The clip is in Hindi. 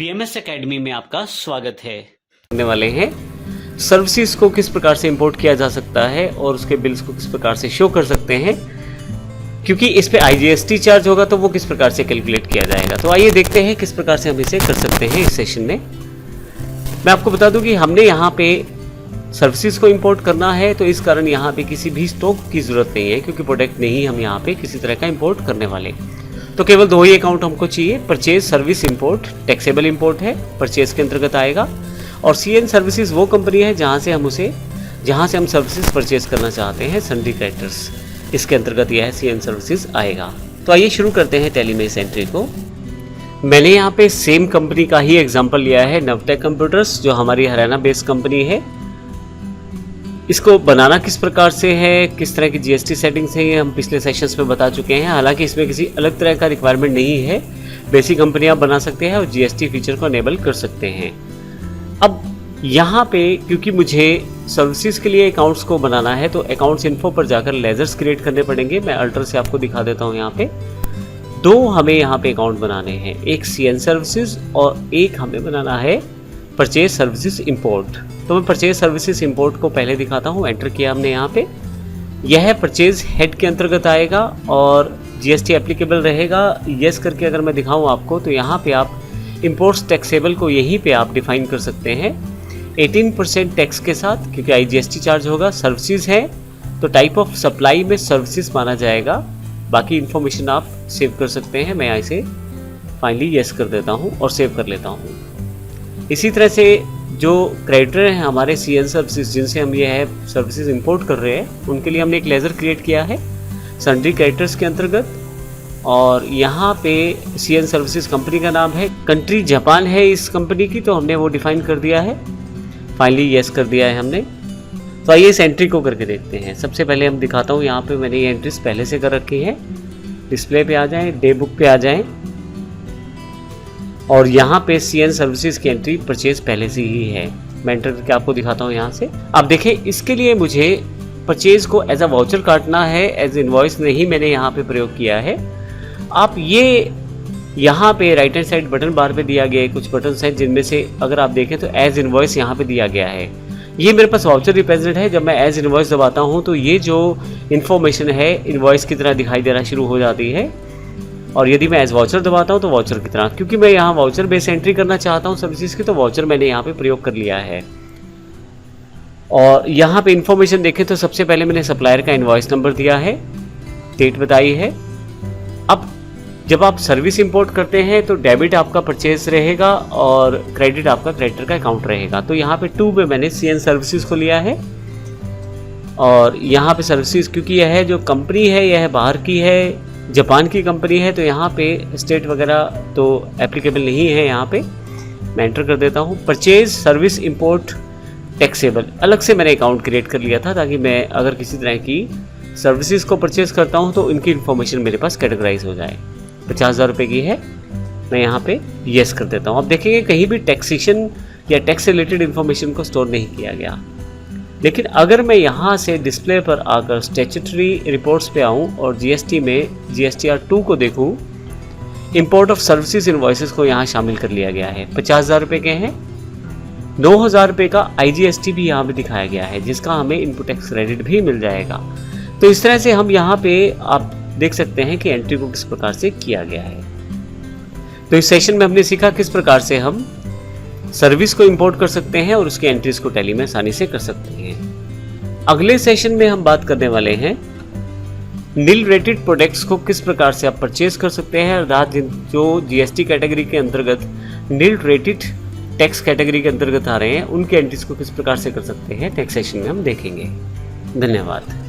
बीएमएस एकेडमी में आपका स्वागत है। करने वाले हैं सर्विसेज को किस प्रकार से इंपोर्ट किया जा सकता है और उसके बिल्स को किस प्रकार से शो कर सकते हैं, क्योंकि इस पे आईजीएसटी चार्ज होगा तो वो किस प्रकार से कैलकुलेट किया जाएगा। तो आइए देखते हैं किस प्रकार से हम इसे कर सकते हैं। इस सेशन में मैं आपको बता दूं कि हमने यहाँ पे सर्विसेज को इंपोर्ट करना है, तो इस कारण यहाँ पे किसी भी स्टॉक की जरूरत नहीं है, क्योंकि प्रोडक्ट नहीं हम यहाँ पे किसी तरह का इंपोर्ट करने वाले। तो केवल दो ही अकाउंट हमको चाहिए। Purchase service import taxable import है, परचेज के अंतर्गत आएगा, और सीएन सर्विसेज वो कंपनी है जहाँ से हम सर्विसेज परचेज करना चाहते हैं, सन्ड्री क्रेडिटर्स, इसके अंतर्गत यह सीएन सर्विसेज आएगा। तो आइए शुरू करते हैं टैली में इस एंट्री को। मैंने यहाँ पे सेम कंपनी का ही एग्जांपल लिया है, नवटेक कंप्यूटर्स, जो हमारी हरियाणा बेस्ड कंपनी है। इसको बनाना किस प्रकार से है, किस तरह की जीएसटी सेटिंग्स है, ये हम पिछले सेशंस में बता चुके हैं। हालांकि इसमें किसी अलग तरह का रिक्वायरमेंट नहीं है, बेसिक कंपनियां बना सकते हैं और जीएसटी फीचर को अनेबल कर सकते हैं। अब यहाँ पे क्योंकि मुझे सर्विसेज के लिए अकाउंट्स को बनाना है, तो अकाउंट्स इन्फो पर जाकर लेजर्स क्रिएट करने पड़ेंगे। मैं अल्टर से आपको दिखा देता हूँ। यहाँ पे दो हमें यहाँ पे अकाउंट बनाने हैं, एक सीएन सर्विसेज और एक हमें बनाना है परचेज सर्विसेज इंपोर्ट। तो मैं परचेज सर्विसेज इंपोर्ट को पहले दिखाता हूँ। एंटर किया हमने यहाँ पे, यह परचेज हेड के अंतर्गत आएगा और जीएसटी एप्लीकेबल रहेगा। यस करके अगर मैं दिखाऊँ आपको, तो यहाँ पे आप इंपोर्ट्स टैक्सेबल को यहीं पे आप डिफाइन कर सकते हैं 18% टैक्स के साथ, क्योंकि आईजीएसटी चार्ज होगा। सर्विसेज है तो टाइप ऑफ सप्लाई में सर्विसेज माना जाएगा। बाकी इन्फॉर्मेशन आप सेव कर सकते हैं। मैं इसे फाइनली यस कर देता हूँ और सेव कर लेता हूँ। इसी तरह से जो क्रेडिटर हैं हमारे सीएन सर्विसेज, जिनसे हम ये है सर्विसेज इंपोर्ट कर रहे हैं, उनके लिए हमने एक लेजर क्रिएट किया है सन्ड्री क्रेडिटर्स के अंतर्गत। और यहाँ पे सीएन सर्विसेज कंपनी का नाम है, कंट्री जापान है इस कंपनी की, तो हमने वो डिफाइन कर दिया है। फाइनली यस कर दिया है हमने। तो आइए इस एंट्री को करके देखते हैं। सबसे पहले हम दिखाता हूँ, यहाँ पे मैंने ये एंट्रीज पहले से कर रखी है। डिस्प्ले पे आ जाएं, डे बुक पे आ जाएं, और यहाँ पे सीएन सर्विसेज की एंट्री परचेज पहले से ही है। मैं एंटर करके आपको दिखाता हूँ यहाँ से। अब देखें, इसके लिए मुझे परचेज को एज अ वाउचर काटना है, एज इनवॉइस नहीं मैंने यहाँ पे प्रयोग किया है। आप ये यहाँ पे राइट हैंड साइड बटन बार पे दिया गया है कुछ बटन हैं, जिनमें से अगर आप देखें तो एज इनवॉइस यहाँ पे दिया गया है। ये मेरे पास वाउचर रिप्रेजेंट है। जब मैं एज इनवॉइस दबाता हूँ तो ये जो इन्फॉर्मेशन है इनवॉइस की तरह दिखाई देना शुरू हो जाती है, और यदि मैं एज वाउचर दबाता हूँ तो वाउचर की तरह। क्योंकि मैं यहाँ वाउचर बेस एंट्री करना चाहता हूँ सर्विसेज की, तो वाउचर मैंने यहाँ पे प्रयोग कर लिया है। और यहाँ पे इन्फॉर्मेशन देखें तो सबसे पहले मैंने सप्लायर का इनवॉइस नंबर दिया है, डेट बताई है। अब जब आप सर्विस इंपोर्ट करते हैं तो डेबिट आपका परचेज रहेगा और क्रेडिट आपका क्रेडिटर का अकाउंट रहेगा। तो यहाँ पे 2 में मैंने सीएन सर्विसेज को लिया है, और यहाँ पे सर्विसेज क्योंकि यह है जो कंपनी है यह बाहर की है, जापान की कंपनी है, तो यहाँ पे स्टेट वगैरह तो एप्लीकेबल नहीं है। यहाँ पे मैं एंटर कर देता हूँ। परचेज सर्विस इंपोर्ट टैक्सेबल अलग से मैंने अकाउंट क्रिएट कर लिया था, ताकि मैं अगर किसी तरह की सर्विसेज को परचेज करता हूँ तो इनकी इन्फॉर्मेशन मेरे पास कैटेगराइज हो जाए। 50,000 रुपये की है, मैं यहाँ पे यस कर देता हूँ। अब देखेंगे कहीं भी टैक्सेशन या टैक्स रिलेटेड इन्फॉर्मेशन को स्टोर नहीं किया गया। लेकिन अगर मैं यहाँ से डिस्प्ले पर आकर स्टैट्यूटरी रिपोर्ट्स पे आऊँ और जीएसटी में जीएसटीआर 2 को देखूँ, इंपोर्ट ऑफ सर्विसेज इनवॉइसेस को यहाँ शामिल कर लिया गया है। 50,000 रुपये के हैं। 9,000 रुपये का आईजीएसटी भी यहाँ पे दिखाया गया है, जिसका हमें इनपुट टैक्स क्रेडिट भी मिल जाएगा। तो इस तरह से हम यहाँ पे आप देख सकते हैं कि एंट्री को किस प्रकार से किया गया है। तो इस सेशन में हमने सीखा किस प्रकार से हम सर्विस को इंपोर्ट कर सकते हैं और उसके एंट्रीज को टैली में आसानी से कर सकते हैं। अगले सेशन में हम बात करने वाले हैं नील रेटेड प्रोडक्ट्स को किस प्रकार से आप परचेज कर सकते हैं, अर्थात जो जीएसटी कैटेगरी के अंतर्गत नील रेटेड टैक्स कैटेगरी के अंतर्गत आ रहे हैं, उनके एंट्रीज को किस प्रकार से कर सकते हैं नेक्स्ट सेशन में हम देखेंगे। धन्यवाद।